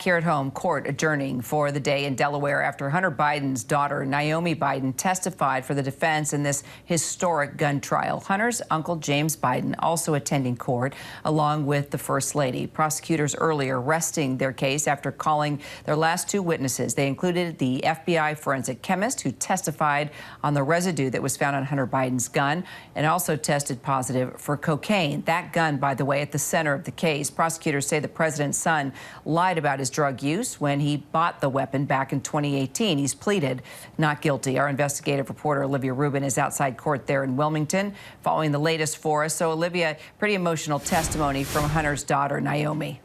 Here at home, court adjourning for the day in Delaware after Hunter Biden's daughter, Naomi Biden, testified for the defense in this historic gun trial. Hunter's uncle, James Biden, also attending court, along with the First Lady. Prosecutors earlier resting their case after calling their last two witnesses. They included the FBI forensic chemist who testified on the residue that was found on Hunter Biden's gun and also tested positive for cocaine. That gun, by the way, at the center of the case. Prosecutors say the president's son lied about his drug use when he bought the weapon back in 2018. He's pleaded not guilty. Our investigative reporter Olivia Rubin is outside court there in Wilmington following the latest for us. So, Olivia, pretty emotional testimony from Hunter's daughter, Naomi.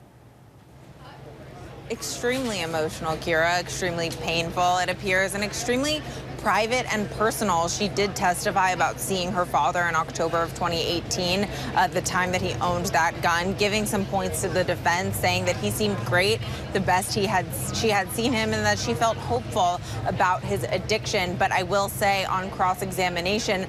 Extremely emotional, Kira, extremely painful, it appears, and extremely private and personal. She did testify about seeing her father in October of 2018, the time that he owned that gun, giving some points to the defense, saying that he seemed great, the best she had seen him, and that she felt hopeful about his addiction. But I will say on cross-examination,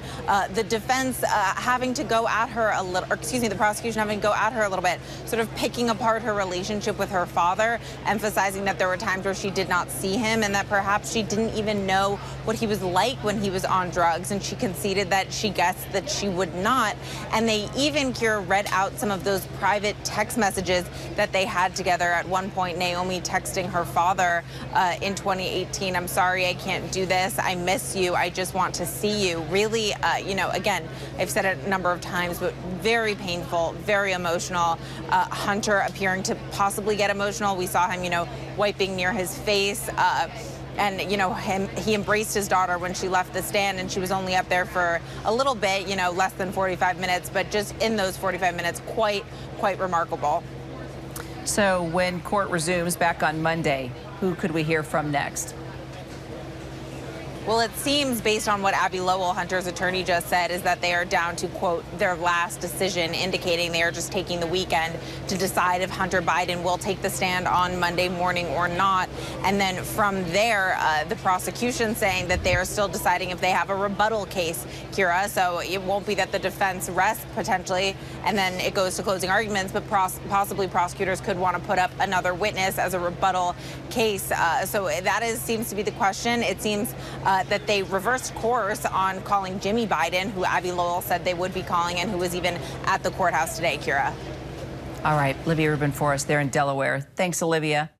the defense having to go at her a little, or excuse me, the prosecution having to go at her a little bit, sort of picking apart her relationship with her father, emphasizing that there were times where she did not see him and that perhaps she didn't even know what he was like when he was on drugs, and she conceded that she guessed that she would not. And they even, Kira, read out some of those private text messages that they had together. At one point, Naomi texting her father in 2018, "I'm sorry, I can't do this. I miss you. I just want to see you." Really, you know, again, I've said it a number of times, but very painful, very emotional. Hunter appearing to possibly get emotional. We saw him, you know, wiping near his face. And, you know, he embraced his daughter when she left the stand, and she was only up there for a little bit, you know, less than 45 minutes, but just in those 45 minutes, quite remarkable. So when court resumes back on Monday, who could we hear from next? Well, it seems, based on what Abby Lowell, Hunter's attorney, just said, is that they are down to, quote, their last decision, indicating they are just taking the weekend to decide if Hunter Biden will take the stand on Monday morning or not. And then from there, the prosecution saying that they are still deciding if they have a rebuttal case, Kira. So it won't be that the defense rests potentially and then it goes to closing arguments, but possibly prosecutors could want to put up another witness as a rebuttal case. So that seems to be the question. It seems that they reversed course on calling Jimmy Biden, who Abby Lowell said they would be calling, and who was even at the courthouse today, Kira. All right, Olivia Rubin for us there in Delaware. Thanks, Olivia.